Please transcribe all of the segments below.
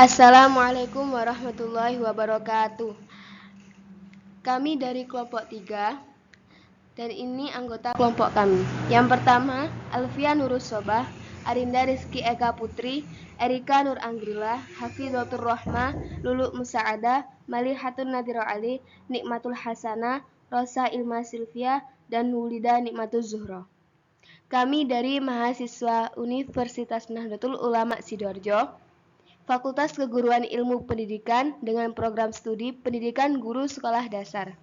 Assalamualaikum warahmatullahi wabarakatuh. Kami dari kelompok 3 dan ini anggota kelompok kami. Yang pertama, Alfia Nurus Sobah, Arinda Rizky Eka Putri, Erika Nur Anggrila, Hafizatur Rohma, Lulu Musa'ada, Malihatun Nadiro Ali, Nikmatul Hasana, Rosa Ilma Silvia, dan Wulida Nikmatul Zuhro. Kami dari mahasiswa Universitas Nahdlatul Ulama Sidoarjo, Fakultas Keguruan Ilmu Pendidikan dengan program studi Pendidikan Guru Sekolah Dasar,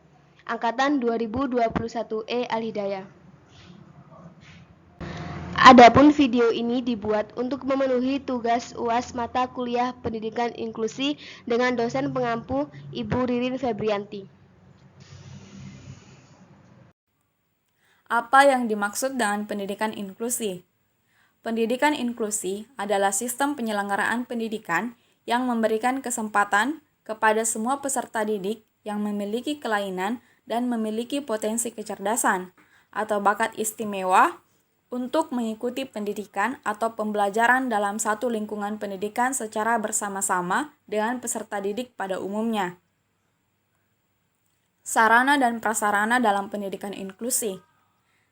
Angkatan 2021 Al-Hidayah. Adapun video ini dibuat untuk memenuhi tugas UAS mata kuliah Pendidikan Inklusi dengan dosen pengampu Ibu Ririn Febrianti. Apa yang dimaksud dengan pendidikan inklusi? Pendidikan inklusi adalah sistem penyelenggaraan pendidikan yang memberikan kesempatan kepada semua peserta didik yang memiliki kelainan dan memiliki potensi kecerdasan atau bakat istimewa untuk mengikuti pendidikan atau pembelajaran dalam satu lingkungan pendidikan secara bersama-sama dengan peserta didik pada umumnya. Sarana dan prasarana dalam pendidikan inklusi.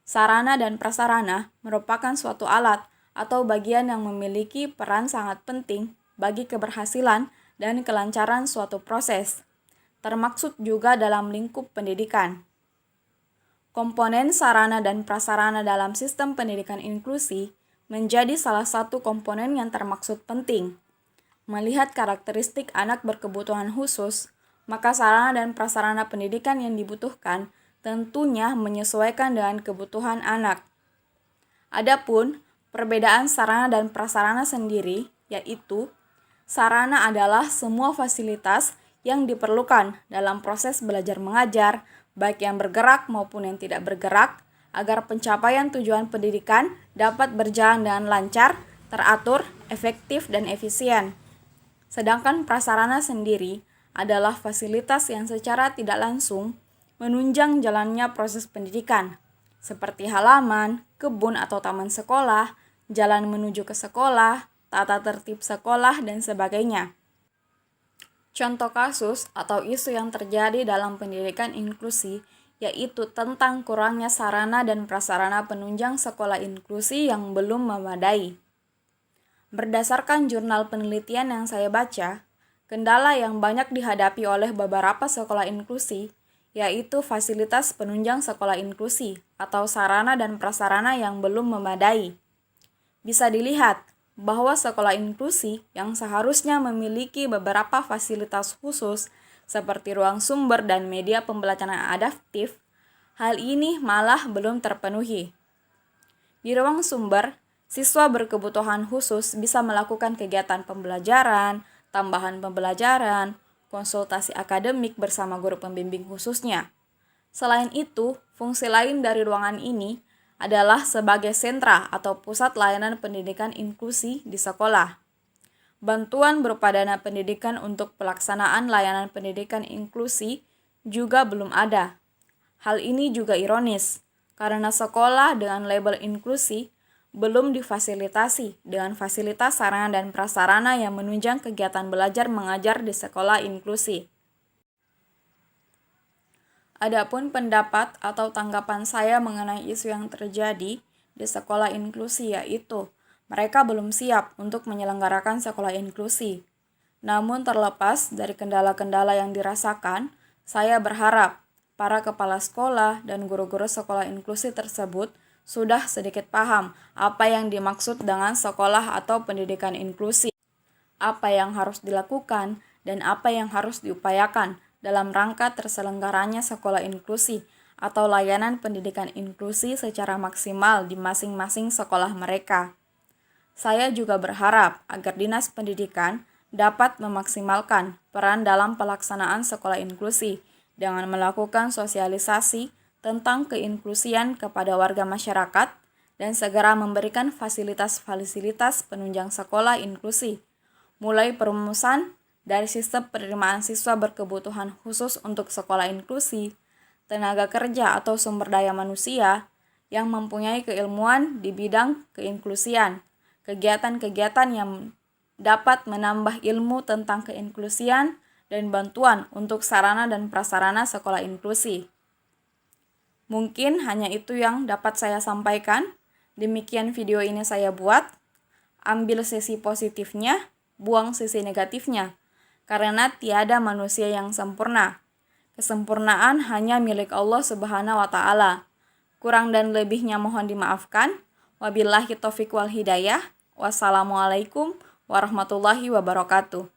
Sarana dan prasarana merupakan suatu alat atau bagian yang memiliki peran sangat penting bagi keberhasilan dan kelancaran suatu proses, termaksud juga dalam lingkup pendidikan. Komponen sarana dan prasarana dalam sistem pendidikan inklusi menjadi salah satu komponen yang termaksud penting. Melihat karakteristik anak berkebutuhan khusus, maka sarana dan prasarana pendidikan yang dibutuhkan tentunya menyesuaikan dengan kebutuhan anak. Adapun perbedaan sarana dan prasarana sendiri, yaitu sarana adalah semua fasilitas yang diperlukan dalam proses belajar mengajar, baik yang bergerak maupun yang tidak bergerak, agar pencapaian tujuan pendidikan dapat berjalan dengan lancar, teratur, efektif, dan efisien. Sedangkan prasarana sendiri adalah fasilitas yang secara tidak langsung menunjang jalannya proses pendidikan, seperti halaman, kebun atau taman sekolah, jalan menuju ke sekolah, tata tertib sekolah, dan sebagainya. Contoh kasus atau isu yang terjadi dalam pendidikan inklusi yaitu tentang kurangnya sarana dan prasarana penunjang sekolah inklusi yang belum memadai. Berdasarkan jurnal penelitian yang saya baca, kendala yang banyak dihadapi oleh beberapa sekolah inklusi yaitu fasilitas penunjang sekolah inklusi atau sarana dan prasarana yang belum memadai. Bisa dilihat bahwa sekolah inklusi yang seharusnya memiliki beberapa fasilitas khusus seperti ruang sumber dan media pembelajaran adaptif, hal ini malah belum terpenuhi. Di ruang sumber, siswa berkebutuhan khusus bisa melakukan kegiatan pembelajaran, tambahan pembelajaran, konsultasi akademik bersama guru pembimbing khususnya. Selain itu, fungsi lain dari ruangan ini adalah sebagai sentra atau pusat layanan pendidikan inklusi di sekolah. Bantuan berupa dana pendidikan untuk pelaksanaan layanan pendidikan inklusi juga belum ada. Hal ini juga ironis, karena sekolah dengan label inklusi belum difasilitasi dengan fasilitas sarana dan prasarana yang menunjang kegiatan belajar mengajar di sekolah inklusi. Adapun pendapat atau tanggapan saya mengenai isu yang terjadi di sekolah inklusi yaitu mereka belum siap untuk menyelenggarakan sekolah inklusi. Namun terlepas dari kendala-kendala yang dirasakan, saya berharap para kepala sekolah dan guru-guru sekolah inklusi tersebut sudah sedikit paham apa yang dimaksud dengan sekolah atau pendidikan inklusi, apa yang harus dilakukan, dan apa yang harus diupayakan dalam rangka terselenggaranya sekolah inklusi atau layanan pendidikan inklusi secara maksimal di masing-masing sekolah mereka. Saya juga berharap agar Dinas Pendidikan dapat memaksimalkan peran dalam pelaksanaan sekolah inklusi dengan melakukan sosialisasi tentang keinklusian kepada warga masyarakat dan segera memberikan fasilitas-fasilitas penunjang sekolah inklusi, mulai perumusan dari sistem penerimaan siswa berkebutuhan khusus untuk sekolah inklusi, tenaga kerja atau sumber daya manusia yang mempunyai keilmuan di bidang keinklusian, kegiatan-kegiatan yang dapat menambah ilmu tentang keinklusian dan bantuan untuk sarana dan prasarana sekolah inklusi. Mungkin hanya itu yang dapat saya sampaikan. Demikian video ini saya buat. Ambil sisi positifnya, buang sisi negatifnya. Karena tiada manusia yang sempurna. Kesempurnaan hanya milik Allah Subhanahu wa Ta'ala. Kurang dan lebihnya mohon dimaafkan. Wabillahi taufiq wal hidayah. Wassalamualaikum warahmatullahi wabarakatuh.